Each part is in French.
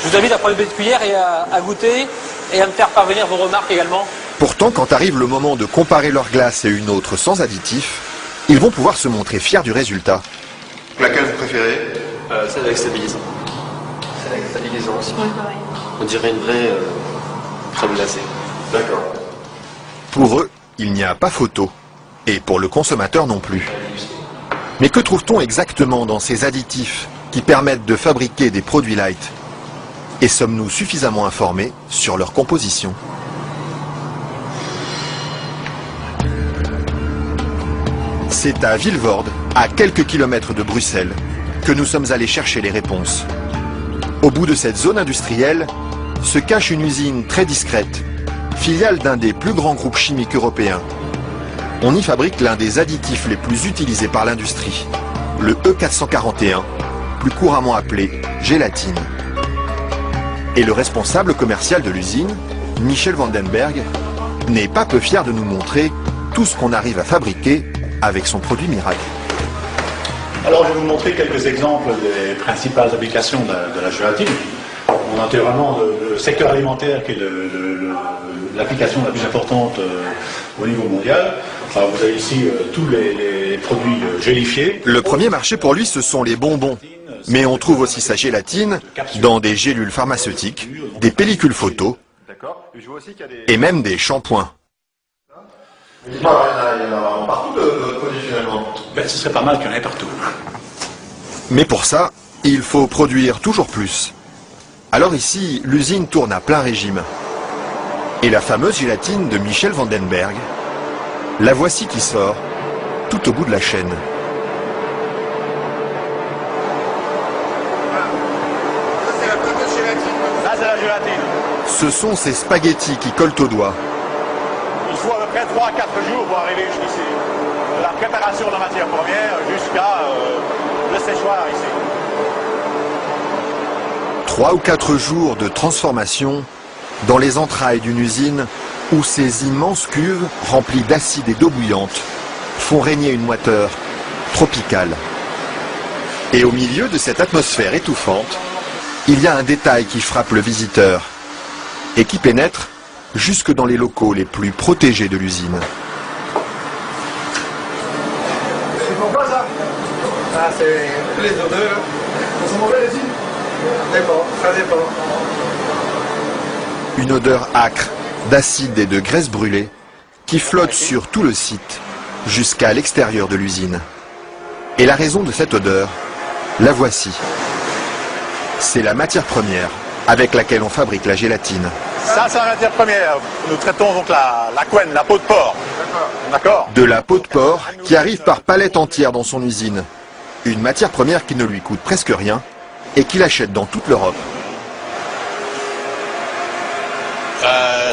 Je vous invite à prendre une petite cuillère et à goûter et à me faire parvenir vos remarques également. Pourtant, quand arrive le moment de comparer leur glace et une autre sans additifs, ils vont pouvoir se montrer fiers du résultat. Laquelle vous préférez? Celle avec stabilisant. Celle avec stabilisant aussi. Oui, pareil. On dirait une vraie crème glacée. D'accord. Pour eux, il n'y a pas photo. Et pour le consommateur non plus. Mais que trouve-t-on exactement dans ces additifs qui permettent de fabriquer des produits light? Et sommes-nous suffisamment informés sur leur composition? C'est à Vilvoorde, à quelques kilomètres de Bruxelles, que nous sommes allés chercher les réponses. Au bout de cette zone industrielle se cache une usine très discrète, filiale d'un des plus grands groupes chimiques européens. On y fabrique l'un des additifs les plus utilisés par l'industrie, le E441, plus couramment appelé gélatine. Et le responsable commercial de l'usine, Michel Vandenberg, n'est pas peu fier de nous montrer tout ce qu'on arrive à fabriquer avec son produit miracle. Alors je vais vous montrer quelques exemples des principales applications de la gélatine. On a naturellement le secteur alimentaire qui est l'application la plus importante au niveau mondial. Alors, vous avez ici tous les produits gélifiés. Le premier marché pour lui, ce sont les bonbons. Mais on trouve aussi sa gélatine dans des gélules pharmaceutiques, des pellicules photos et même des shampoings. Dites-moi, il y en a partout de produits finalement. Ben, ce serait pas mal qu'il y en ait partout. Mais pour ça, il faut produire toujours plus. Alors ici, l'usine tourne à plein régime. Et la fameuse gélatine de Michel Vandenberg, la voici qui sort, tout au bout de la chaîne. Ça c'est la fameuse gélatine. Ça c'est la gélatine. Ce sont ces spaghettis qui collent aux doigts. Il faut à peu près 3 à 4 jours pour arriver jusqu'ici. De la préparation de la matière première jusqu'à le séchoir ici. 3 ou 4 jours de transformation dans les entrailles d'une usine où ces immenses cuves remplies d'acide et d'eau bouillante font régner une moiteur tropicale. Et au milieu de cette atmosphère étouffante, il y a un détail qui frappe le visiteur et qui pénètre jusque dans les locaux les plus protégés de l'usine. C'est pourquoi ça? Ah, c'est les odeurs. Elles sont mauvaises ici? Dépend, ça dépend. Une odeur âcre, d'acide et de graisse brûlée qui flotte sur tout le site jusqu'à l'extérieur de l'usine. Et la raison de cette odeur, la voici. C'est la matière première avec laquelle on fabrique la gélatine. Ça c'est la matière première. Nous traitons donc la couenne, la peau de porc. D'accord. De la peau de porc qui arrive par palettes entières dans son usine. Une matière première qui ne lui coûte presque rien et qu'il achète dans toute l'Europe.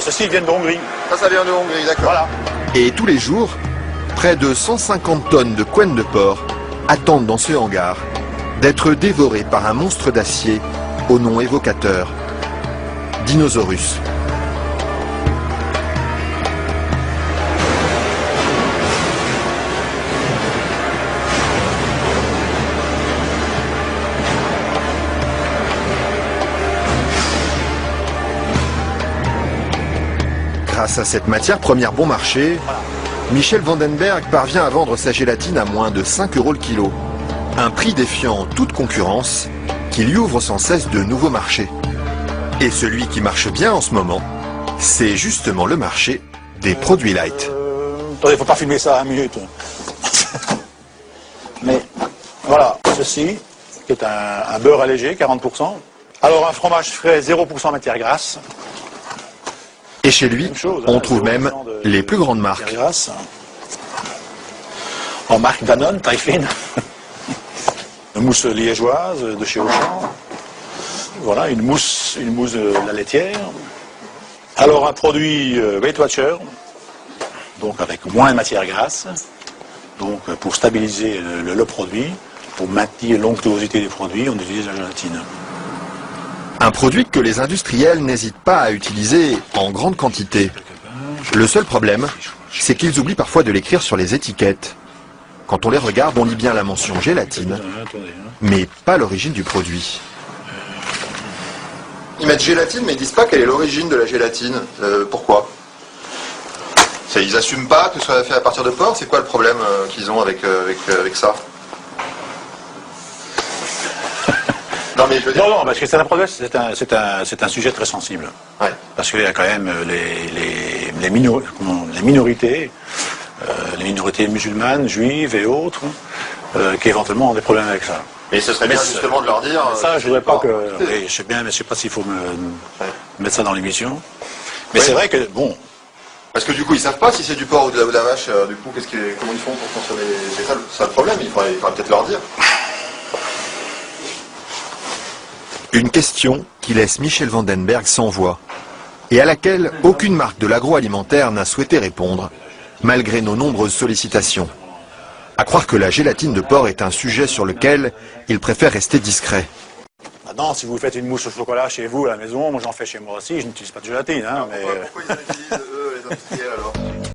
Ceci vient de Hongrie. Ça vient de Hongrie, d'accord. Voilà. Et tous les jours, près de 150 tonnes de couenne de porc attendent dans ce hangar d'être dévorées par un monstre d'acier au nom évocateur, Dinosaurus. Grâce à cette matière première bon marché, Michel Vandenberg parvient à vendre sa gélatine à moins de 5 € le kilo. Un prix défiant toute concurrence qui lui ouvre sans cesse de nouveaux marchés. Et celui qui marche bien en ce moment, c'est justement le marché des produits light. Attendez, faut pas filmer ça à 1 minute. Mais voilà, ceci, qui est un beurre allégé, 40%. Alors un fromage frais, 0% matière grasse. Et chez lui, on trouve même les plus grandes marques. Grasse. En marque Danone, taille fine. Une mousse liégeoise de chez Auchan. Voilà, une mousse de la laitière. Alors un produit Weight Watcher, donc avec moins de matière grasse, donc pour stabiliser le produit, pour maintenir l'onctuosité des produits, on utilise la gélatine. Un produit que les industriels n'hésitent pas à utiliser en grande quantité. Le seul problème, c'est qu'ils oublient parfois de l'écrire sur les étiquettes. Quand on les regarde, on lit bien la mention gélatine, mais pas l'origine du produit. Ils mettent gélatine, mais ils disent pas quelle est l'origine de la gélatine. Pourquoi? Ils assument pas que ce soit fait à partir de porc. C'est quoi le problème qu'ils ont avec ça? Non, mais je veux dire... Non, parce que c'est un problème, c'est un sujet très sensible. Ouais. Parce qu'il y a quand même les minorités, les minorités musulmanes, juives et autres, qui éventuellement ont des problèmes avec ça. Mais ce serait bien justement de leur dire... Ça, je voudrais pas que... Oui, je sais bien, mais je sais pas s'il faut mettre ça dans l'émission. Mais c'est vrai que, bon... Parce que du coup, ils savent pas si c'est du porc ou de la vache. Du coup, comment ils font pour consommer? C'est ça le problème, il faudrait peut-être leur dire. Une question qui laisse Michel Vandenberg sans voix et à laquelle aucune marque de l'agroalimentaire n'a souhaité répondre, malgré nos nombreuses sollicitations. À croire que la gélatine de porc est un sujet sur lequel il préfère rester discret. Maintenant, si vous faites une mousse au chocolat chez vous à la maison, moi j'en fais chez moi aussi, je n'utilise pas de gélatine. Hein, mais... Pourquoi ils en utilisent?